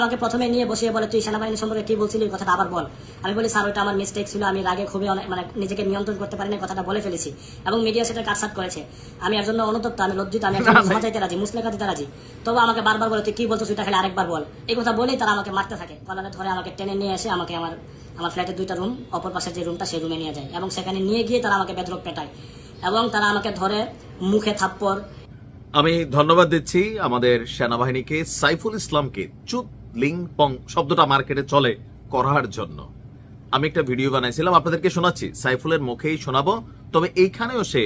আমাকে প্রথমে নিয়ে বসিয়ে বলে, তুই সেনাবাহিনী সম্পর্কে কি বলছিলি, কথাটা আবার বল। আমি বলি, স্যার ওইটা আমার মিস্টেক ছিল, আমি রাগে খুবই মানে নিজেকে নিয়ন্ত্রণ করতে পারিনি, কথাটা বলে ফেলেছি এবং মিডিয়া সেটা কাটসাট করেছে। আমি এর জন্য অনুতপ্ত, আমি লজ্জিত, আমি ক্ষমা চাইতে রাজি, মুসলেখা দিতে রাজি। তবে আমাকে বারবার বলে, তুই কি বলছো সেটা খালি আরেকবার বল। এই কথা বলেই তারা আমাকে মারতে থাকে, কলারে ধরে আমাকে টেনে নিয়ে এসে আমাকে আমার ফ্ল্যাটের 2টা রুম, অপর পাশের যে রুমটা সেই রুমে নিয়ে যায় এবং সেখানে নিয়ে গিয়ে তারা আমাকে বেধড়ক পেটায় এবং তারা আমাকে ধরে মুখে থাপ্পড়। আমি ধন্যবাদ দিচ্ছি আমাদের সেনাবাহিনীকে, সাইফুল ইসলামকে চুপ লিং পং শব্দটা মার্কেটে চলে করার জন্য। আমি একটা ভিডিও বানাইছিলাম, আপনাদেরকে শোনাচ্ছি, সাইফুলের মুখেই শোনাবো। তবে এইখানেও সে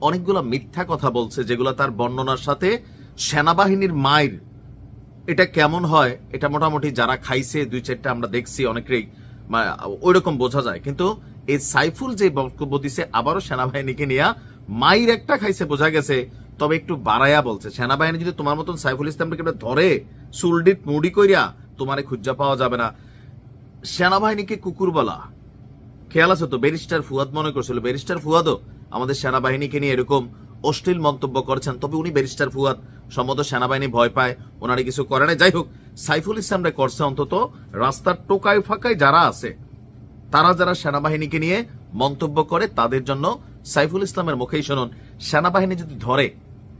অনেকগুলো মিথ্যা কথা বলছে, যেগুলো তার বর্ণনার সাথে সেনাবাহিনীর মায়ের এটা কেমন হয়, এটা মোটামুটি যারা খাইছে 2-4টা আমরা দেখছি অনেকেই ওইরকম বোঝা যায়। কিন্তু এই সাইফুল যে বক্তব্য দিছে, আবারও সেনাবাহিনীকে নিয়ে মায়ের একটা খাইছে বোঝা গেছে, তবে একটু বাড়াইয়া বলছে। সেনাবাহিনী যদি তোমার মতন সাইফুল ইসলামকে ধরে সুলডিট মুডি কইরা তোমারে খুঁজা পাওয়া যাবে না। সেনাবাহিনীকে কুকুর বলা খেয়াল আছে তো? ব্যারিস্টার ফুয়াদ মনে করছিল, ব্যারিস্টার ফুয়াদও আমাদের সেনাবাহিনীকে নিয়ে এরকম অশ্লীল মন্তব্য করছেন। তবে উনি ব্যারিস্টার ফুয়াদ, সম্ভবত সেনাবাহিনী ভয় পায়, ওনারা কিছু করে না। যাই হোক, সাইফুল ইসলামরা করছে অন্তত রাস্তার টোকায় ফাঁকায় যারা আছে, তারা যারা সেনাবাহিনীকে নিয়ে মন্তব্য করে তাদের জন্য সাইফুল ইসলামের মুখেই শুনুন, সেনাবাহিনী যদি ধরে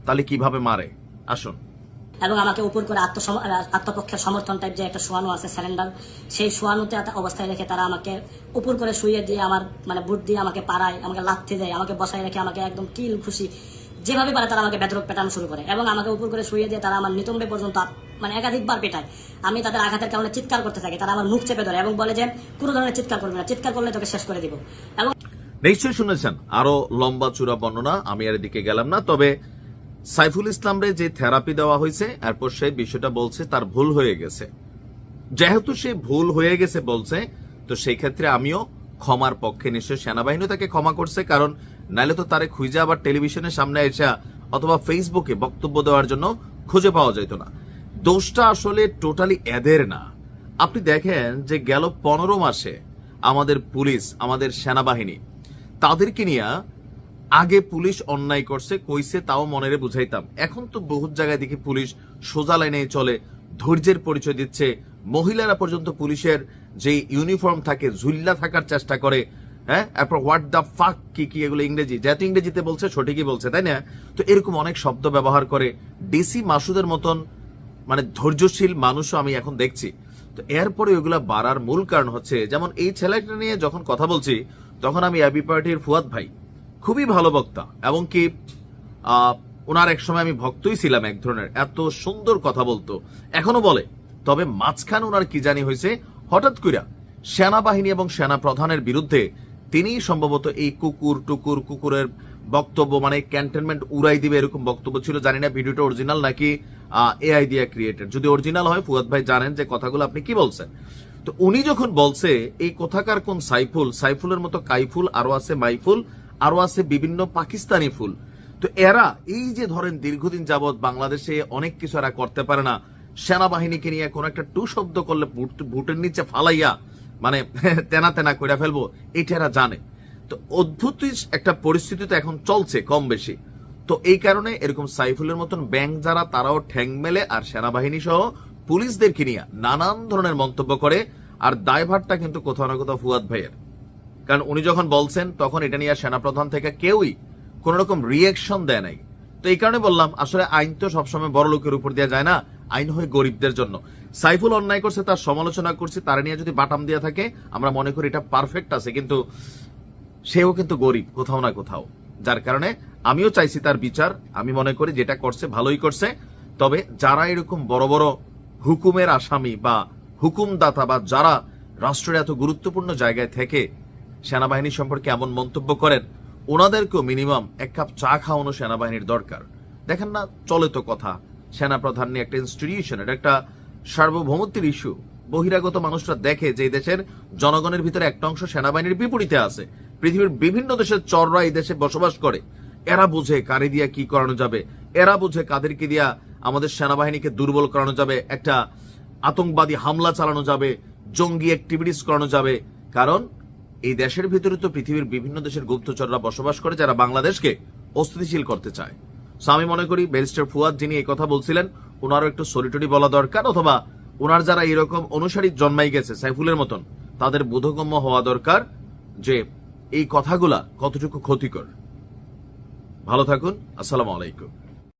তাহলে কিভাবে মারে। আসুন। এবং আমাকে উপর করে আত্মপক্ষের সমর্থন টাইপ যে একটা শোয়ানো আছে স্যালেন্ডার, সেই শোয়ানোতে অবস্থায় রেখে তারা আমাকে উপর করে শুয়ে দিয়ে আমার বুট দিয়ে আমাকে পাড়ায়, আমাকে লাথি দেয়, আমাকে বসায় রেখে আমাকে একদম কিল খুশি যেভাবে পারে তারা আমাকে বেধড়ক পেটানো শুরু করে এবং আমাকে উপর করে শুয়ে দিয়ে তারা আমার নিতম্বে পর্যন্ত একাধিকবার পেটায়। আমি তাদের আঘাতের কারণে চিৎকার করতে থাকি, তারা আমার মুখ চেপে ধরে এবং বলে যে কোনো ধরনের চিৎকার করবে না, চিৎকার করলে তোকে শেষ করে দিব। এবং নিশ্চয়ই শুনেছেন আরো লম্বা চূড়া বর্ণনা, আমি আর এদিকে গেলাম না। তবে সাইফুল ইসলামরে যে থেরাপি দেওয়া হয়েছে, এরপর সে বিষয়টা বলছে তার ভুল হয়ে গেছে। যেহেতু সে ভুল হয়ে গেছে বলছে, তো সেই ক্ষেত্রে আমিও ক্ষমার পক্ষে। নিশ্চয় সেনাবাহিনীও তাকে ক্ষমা করছে, কারণ নাইলে তো তারে খুঁজে আবার টেলিভিশনের সামনে এসে অথবা ফেসবুকে বক্তব্য দেওয়ার জন্য খুঁজে পাওয়া যেত না। দোষটা আসলে টোটালি এদের না। আপনি দেখেন যে গেল 15 মাসে আমাদের পুলিশ, আমাদের সেনাবাহিনী, তাদেরকে নিয়ে আগে পুলিশ অন্যায় করছে কইছে, তাও মনেরে বুঝাইতাম। এখন তো বহুত জায়গায় দেখি পুলিশ সোজা লাইনে চলে, ধৈর্যের পরিচয় দিচ্ছে। মহিলারা পর্যন্ত পুলিশের যে ইউনিফর্ম থাকে ঝুল্লা থাকার চেষ্টা করে। হ্যাঁ, এরপর হোয়াট দ্য ফাক কি এগুলো ইংরেজি, যেহেতু ইংরেজিতে বলছে সঠিকই বলছে, তাই না? তো এরকম অনেক শব্দ ব্যবহার করে। ডিসি মাসুদের মতন ধৈর্যশীল মানুষও আমি এখন দেখছি। তো এরপরে ওইগুলা বাড়ার মূল কারণ হচ্ছে, যেমন এই ছেলেটা নিয়ে যখন কথা বলছি, তখন আমি এবি পার্টির ফুয়াদ ভাই খুবই ভালো বক্তা, এবং কি ওনার এক সময় আমি ভক্তই ছিলাম এক ধরনের, এত সুন্দর কথা বলতো, এখনো বলে। তবে মাঝখানে ওনার কি জানি হয়েছে, হঠাৎ কইরা সেনাবাহিনী এবং সেনা প্রধানের বিরুদ্ধে তিনি সম্ভবত এই কুকুরের বক্তব্য, ক্যান্টনমেন্ট উড়াই দিবে এরকম বক্তব্য ছিল। জানি না ভিডিওটা অরিজিনাল নাকি এআই দিয়ে ক্রিয়েটেড। যদি অরিজিনাল হয় ফুয়াদ ভাই জানেন যে কথাগুলো আপনি কি বলছেন। তো উনি যখন বলছে এই কথাকার কোন সাইফুলের মতো কাইফুল, আরো আছে মাইফুল, আরো আছে বিভিন্ন পাকিস্তানি ফুল। তো এরা এই যে ধরেন দীর্ঘদিন যাবৎ বাংলাদেশে অনেক কিছু এরা করতে পারে না, সেনাবাহিনীকে নিয়ে কোন একটা টু শব্দ করলে বুটের নিচে ফালাইয়া তেনা তেনা করে ফেলবো, এটা এরা জানে। তো অদ্ভুত একটা পরিস্থিতি তো এখন চলছে কম বেশি। তো এই কারণে এরকম সাইফুলের মতন ব্যাংক যারা, তারাও ঠ্যাং মেলে আর সেনাবাহিনী সহ পুলিশদেরকে নিয়ে নানান ধরনের মন্তব্য করে। আর দায়ভারটা কিন্তু কোথাও না কোথাও ফুয়াদ ভাইয়ের, কারণ উনি যখন বলছেন তখন এটা নিয়ে সেনাপ্রধান থেকে কেউই কোন রকম রিয়েকশন দেয় নাই। তো এই কারণে বললাম, আসলে আইন তো সবসময় বড় লোকের উপর দেওয়া যায় না, আইন হয় গরিবদের জন্য। সাইফুল অন্যায় করছে, তার সমালোচনা করছে, তার নিয়ে যদি বাটাম দিয়ে থাকে আমরা মনে করি এটা পারফেক্ট আছে, কিন্তু সেও কিন্তু গরিব কোথাও না কোথাও। যার কারণে আমিও চাইছি তার বিচার। আমি মনে করি যেটা করছে ভালোই করছে। তবে যারা এরকম বড় বড় হুকুমের আসামি বা হুকুমদাতা, বা যারা রাষ্ট্রের এত গুরুত্বপূর্ণ জায়গায় থেকে সেনাবাহিনী সম্পর্কে এমন মন্তব্য করেন, ওনাদেরকেও মিনিমাম এক কাপ চা খাওয়ানো সেনাবাহিনীর দরকার। দেখেন না, চলে তো কথা, সেনাপ্রধান নিয়ে একটা ইনস্টিটিউশন, এটা একটা সার্বভৌমত্বের ইস্যু। বহিরাগত মানুষরা দেখে যে দেশের জনগণের ভিতরে একটা অংশ সেনাবাহিনীর বিপরীতে আছে। পৃথিবীর বিভিন্ন দেশের চররা এই দেশে বসবাস করে, এরা বুঝে কারে দিয়া কি করানো যাবে, এরা বুঝে কাদেরকে দিয়া আমাদের সেনাবাহিনীকে দুর্বল করানো যাবে, একটা আতঙ্কবাদী হামলা চালানো যাবে, জঙ্গি অ্যাক্টিভিটিস করানো যাবে। কারণ এই দেশের ভিতরে তো পৃথিবীর বিভিন্ন দেশের গুপ্তচররা বসবাস করে, যারা বাংলাদেশকে অস্থিতিশীল করতে চায়। সো আমি মনে করি ব্যারিস্টার ফুয়াদ যিনি এই কথা বলছিলেন, ওনারও একটু সরিটরি বলা দরকার, অথবা ওনার যারা এরকম অনুসারী জন্মাই গেছে সাইফুলের মতন, তাদের বোধগম্য হওয়া দরকার যে এই কথাগুলা কতটুকু ক্ষতিকর। ভালো থাকুন, আসসালামু আলাইকুম।